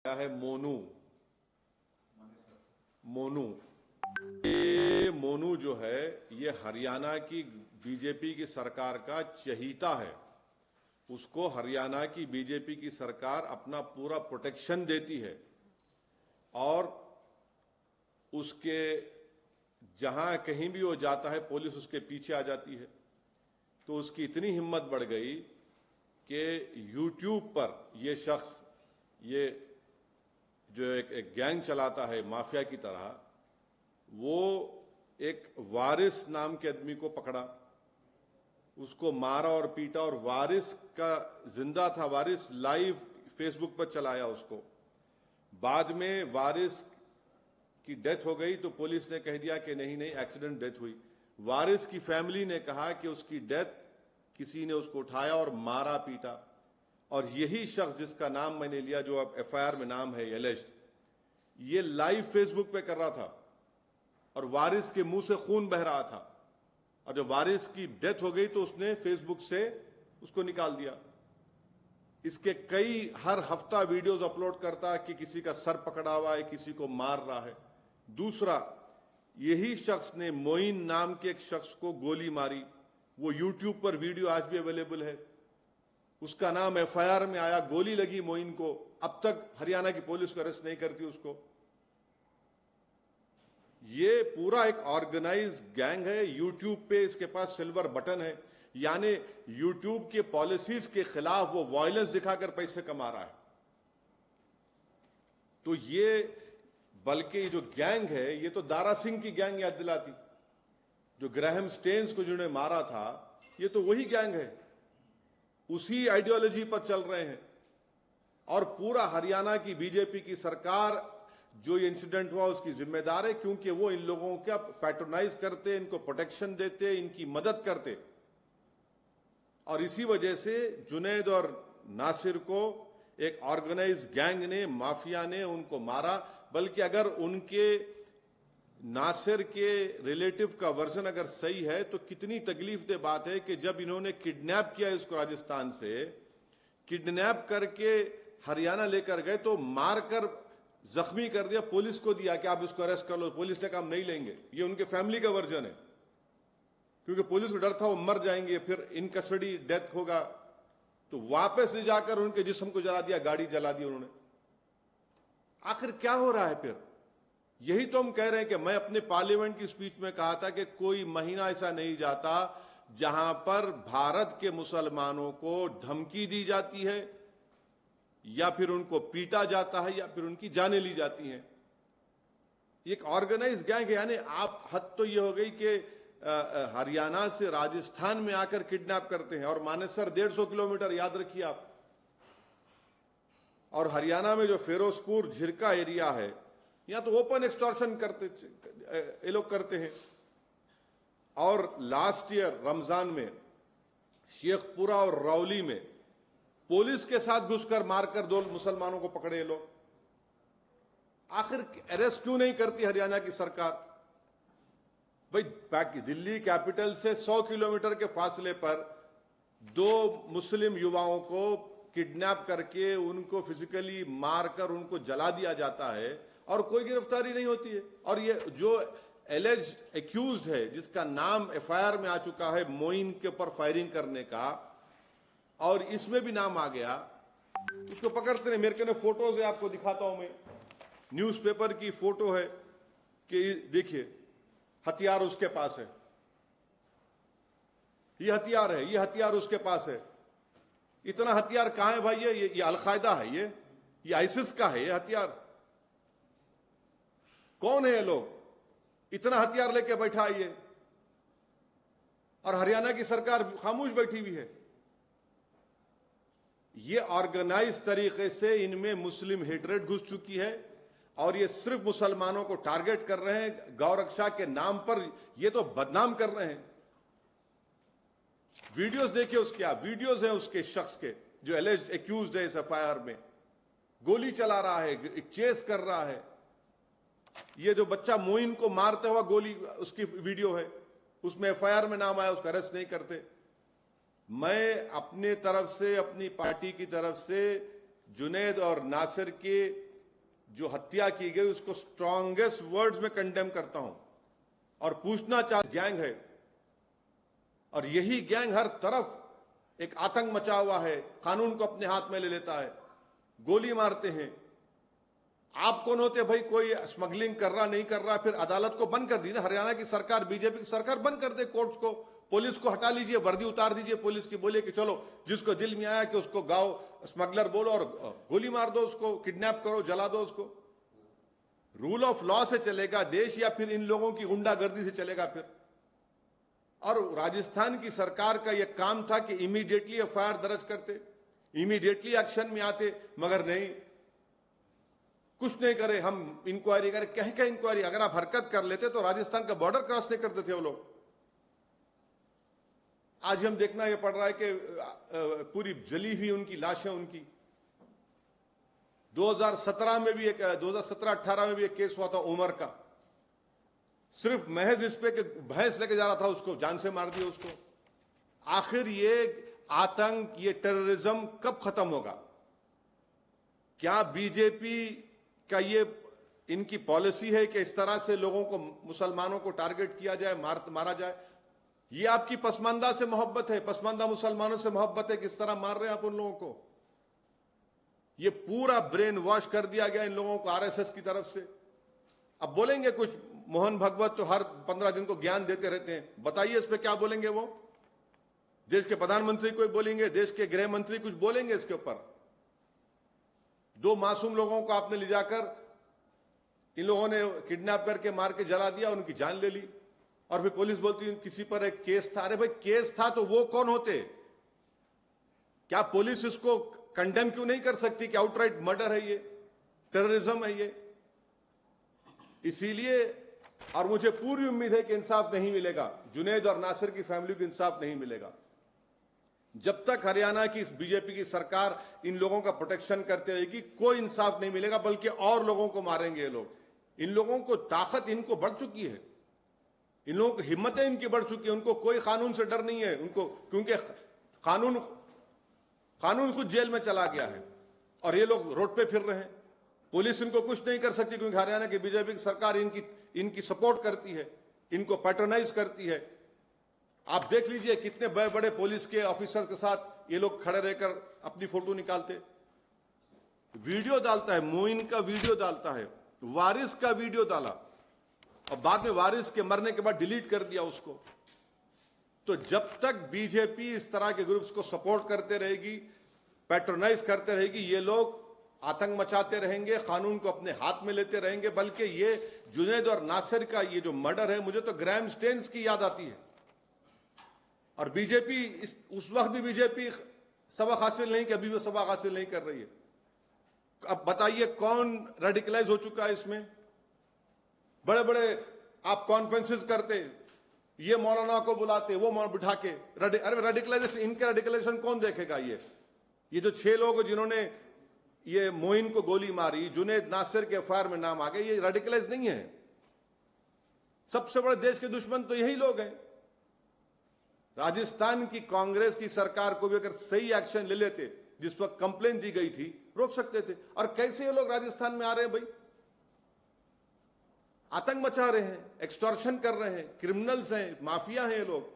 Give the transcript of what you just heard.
है मोनू। मोनू ये मोनू जो है ये हरियाणा की बीजेपी की सरकार का चहीता है। उसको हरियाणा की बीजेपी की सरकार अपना पूरा प्रोटेक्शन देती है और उसके जहां कहीं भी वो जाता है पुलिस उसके पीछे आ जाती है। तो उसकी इतनी हिम्मत बढ़ गई कि यूट्यूब पर ये शख्स ये जो एक गैंग चलाता है माफिया की तरह, वो एक वारिस नाम के आदमी को पकड़ा, उसको मारा और पीटा और वारिस का जिंदा था, वारिस लाइव फेसबुक पर चलाया उसको। बाद में वारिस की डेथ हो गई तो पुलिस ने कह दिया कि नहीं नहीं एक्सीडेंट डेथ हुई। वारिस की फैमिली ने कहा कि उसकी डेथ किसी ने उसको उठाया और मारा पीटा। और यही शख्स जिसका नाम मैंने लिया, जो अब एफआईआर में नाम है एलिज्ड, ये लाइव फेसबुक पे कर रहा था और वारिस के मुंह से खून बह रहा था। और जब वारिस की डेथ हो गई तो उसने फेसबुक से उसको निकाल दिया। इसके कई हर हफ्ता वीडियोस अपलोड करता है कि किसी का सर पकड़ा हुआ है, किसी को मार रहा है। दूसरा, यही शख्स ने मोइन नाम के एक शख्स को गोली मारी। वो यूट्यूब पर वीडियो आज भी अवेलेबल है। उसका नाम एफआईआर में आया, गोली लगी मोइन को। अब तक हरियाणा की पुलिस को अरेस्ट नहीं करती उसको। ये पूरा एक ऑर्गेनाइज गैंग है। यूट्यूब पे इसके पास सिल्वर बटन है, यानी यूट्यूब के पॉलिसीज के खिलाफ वो वायलेंस दिखाकर पैसे कमा रहा है। तो ये बल्कि ये जो गैंग है ये तो दारा सिंह की गैंग याद दिलाती, जो ग्राहम स्टेन्स को जिन्होंने मारा था, ये तो वही गैंग है। उसी आइडियोलॉजी पर चल रहे हैं। और पूरा हरियाणा की बीजेपी की सरकार जो ये इंसिडेंट हुआ उसकी जिम्मेदार है, क्योंकि वो इन लोगों का पैट्रोनाइज करते, इनको प्रोटेक्शन देते, इनकी मदद करते। और इसी वजह से जुनैद और नासिर को एक ऑर्गेनाइज गैंग ने, माफिया ने उनको मारा। बल्कि अगर उनके नासिर के रिलेटिव का वर्जन अगर सही है तो कितनी तकलीफदेह बात है कि जब इन्होंने किडनैप किया इसको राजस्थान से, किडनैप करके हरियाणा लेकर गए तो मारकर जख्मी कर दिया, पुलिस को दिया कि आप इसको अरेस्ट कर लो। पुलिस ने कहा हम नहीं लेंगे। ये उनके फैमिली का वर्जन है, क्योंकि पुलिस को डर था वो मर जाएंगे, फिर इन कस्टडी डेथ होगा। तो वापस ले जाकर उनके जिस्म को जला दिया, गाड़ी जला दी उन्होंने। आखिर क्या हो रहा है फिर? यही तो हम कह रहे हैं कि मैं अपने पार्लियामेंट की स्पीच में कहा था कि कोई महीना ऐसा नहीं जाता जहां पर भारत के मुसलमानों को धमकी दी जाती है, या फिर उनको पीटा जाता है, या फिर उनकी जानें ली जाती हैं। एक ऑर्गेनाइज गैंग है। यानी आप हद तो ये हो गई कि हरियाणा से राजस्थान में आकर किडनैप करते हैं। और मानेसर 150 किलोमीटर, याद रखिए आप। और हरियाणा में जो फिरोजपुर झिरका एरिया है, यहां तो ओपन एक्सटॉर्शन करते ये लोग करते हैं। और लास्ट ईयर रमजान में शेखपुरा और रौली में पुलिस के साथ घुसकर मारकर 2 मुसलमानों को पकड़े ये लोग। आखिर अरेस्ट क्यों नहीं करती हरियाणा की सरकार? भाई, दिल्ली कैपिटल से 100 किलोमीटर के फासले पर 2 मुस्लिम युवाओं को किडनैप करके उनको फिजिकली मारकर उनको जला दिया जाता है और कोई गिरफ्तारी नहीं होती है। और ये जो एलिज्ड एक्यूज्ड है, जिसका नाम एफआईआर में आ चुका है मोइन के ऊपर फायरिंग करने का, और इसमें भी नाम आ गया, इसको पकड़ते नहीं। मेरे को फोटोज है, आपको दिखाता हूं मैं। न्यूज़पेपर की फोटो है कि देखिए हथियार उसके पास है, ये हथियार है, ये हथियार उसके पास है। इतना हथियार कहां है भाई? ये अलकायदा है, ये आइसिस का है ये हथियार। कौन है ये लोग? इतना हथियार लेके बैठा है ये, और हरियाणा की सरकार खामोश बैठी हुई है। ये ऑर्गेनाइज तरीके से इनमें मुस्लिम हेटरेट घुस चुकी है और ये सिर्फ मुसलमानों को टारगेट कर रहे हैं। गौरक्षा के नाम पर ये तो बदनाम कर रहे हैं। वीडियोस देखिए उसके, आप वीडियोस हैं उसके शख्स के जो एलिज्ड एक्यूज्ड है इस एफआईआर में। गोली चला रहा है, चेस कर रहा है। ये जो बच्चा मोइन को मारते हुआ गोली, उसकी वीडियो है, उसमें एफआईआर में नाम आया, उसका अरेस्ट नहीं करते। मैं अपने तरफ से, अपनी पार्टी की तरफ से जुनैद और नासिर के जो हत्या की गई उसको स्ट्रॉन्गेस्ट वर्ड्स में कंडेम करता हूं और पूछना चाहता गैंग है और यही गैंग हर तरफ एक आतंक मचा हुआ है, कानून को अपने हाथ में ले लेता है, गोली मारते हैं। आप कौन होते भाई, कोई स्मगलिंग कर रहा नहीं कर रहा, फिर अदालत को बंद कर दी ना हरियाणा की सरकार, बीजेपी की सरकार बंद कर दे कोर्ट्स को, पुलिस को हटा लीजिए, वर्दी उतार दीजिए पुलिस की, बोलिए कि चलो जिसको दिल में आया कि उसको गाओ स्मगलर बोलो और गोली मार दो उसको, किडनैप करो, जला दो उसको। रूल ऑफ लॉ से चलेगा देश या फिर इन लोगों की गुंडागर्दी से चलेगा फिर? और राजस्थान की सरकार का यह काम था कि इमीडिएटली एफआईआर दर्ज करते, इमीडिएटली एक्शन में आते, मगर नहीं, कुछ नहीं करे, हम इंक्वायरी करें, कह इंक्वायरी। अगर आप हरकत कर लेते तो राजस्थान का बॉर्डर क्रॉस नहीं करते थे वो लोग। आज हम देखना यह पड़ रहा है कि पूरी जली हुई उनकी लाशें, उनकी 2017 में भी 2017-18 में भी एक केस हुआ था उमर का, सिर्फ महज इस पे कि भैंस लेके जा रहा था उसको, जान से मार दिया उसको। आखिर ये आतंक, ये टेररिज्म कब खत्म होगा? क्या बीजेपी का ये इनकी पॉलिसी है कि इस तरह से लोगों को, मुसलमानों को टारगेट किया जाए, मारा जाए? ये आपकी पसमानदा से मोहब्बत है, पसमानदा मुसलमानों से मोहब्बत है, किस तरह मार रहे हैं आप उन लोगों को? ये पूरा ब्रेन वॉश कर दिया गया इन लोगों को आरएसएस की तरफ से। अब बोलेंगे कुछ, मोहन भगवत तो हर 15 दिन को ज्ञान देते रहते हैं, बताइए इस पे क्या बोलेंगे वो? देश के प्रधानमंत्री कोई बोलेंगे, देश के गृह मंत्री कुछ बोलेंगे इसके ऊपर? 2 मासूम लोगों को आपने ले जाकर इन लोगों ने किडनैप करके मार के जला दिया, उनकी जान ले ली, और फिर पुलिस बोलती है किसी पर एक केस था। अरे भाई केस था तो वो कौन होते? क्या पुलिस इसको कंडेम क्यों नहीं कर सकती कि आउटराइट मर्डर है, ये टेररिज्म है ये? इसीलिए, और मुझे पूरी उम्मीद है कि इंसाफ नहीं मिलेगा, जुनैद और नासिर की फैमिली को इंसाफ नहीं मिलेगा जब तक हरियाणा की इस बीजेपी की सरकार इन लोगों का प्रोटेक्शन करते रहेगी। कोई इंसाफ नहीं मिलेगा, बल्कि और लोगों को मारेंगे ये लोग। इन लोगों को ताकत इनको बढ़ चुकी है, इन लोगों की हिम्मतें इनकी बढ़ चुकी है, उनको कोई कानून से डर नहीं है उनको, क्योंकि कानून खुद जेल में चला गया है और ये लोग रोड पे फिर रहे हैं। पुलिस इनको कुछ नहीं कर सकती क्योंकि हरियाणा की बीजेपी की सरकार इनकी सपोर्ट करती है, इनको पैट्रोनाइज करती है। आप देख लीजिए कितने बड़े बड़े पुलिस के ऑफिसर के साथ ये लोग खड़े रहकर अपनी फोटो निकालते, वीडियो डालता है, मोइन का वीडियो डालता है, वारिस का वीडियो डाला और बाद में वारिस के मरने के बाद डिलीट कर दिया उसको। तो जब तक बीजेपी इस तरह के ग्रुप्स को सपोर्ट करते रहेगी, पैट्रोनाइज करते रहेगी, ये लोग आतंक मचाते रहेंगे, कानून को अपने हाथ में लेते रहेंगे। बल्कि ये जुनैद और नासिर का ये जो मर्डर है, मुझे तो ग्राहम स्टेन्स की याद आती है। और बीजेपी उस वक्त भी बीजेपी सबक हासिल नहीं, कि अभी भी सबक हासिल नहीं कर रही है। अब बताइए कौन रेडिकलाइज हो चुका है इसमें? बड़े बड़े आप कॉन्फ्रेंसेस करते, ये मौलाना को बुलाते, वो मौलाना बिठा के अरे रेडिकलाइजेशन, इनके रेडिकलाइजेशन कौन देखेगा? ये जो 6 लोग जिन्होंने ये मोइन को गोली मारी, जुनैद नासिर के एफआईआर में नाम आ गए, ये रेडिकलाइज नहीं है। सबसे बड़े देश के दुश्मन तो यही लोग हैं। राजस्थान की कांग्रेस की सरकार को भी अगर सही एक्शन ले लेते, जिस पर कंप्लेन दी गई थी, रोक सकते थे। और कैसे ये लोग राजस्थान में आ रहे हैं भाई? आतंक मचा रहे हैं, एक्सटॉर्शन कर रहे हैं, क्रिमिनल्स हैं, माफिया हैं ये लोग।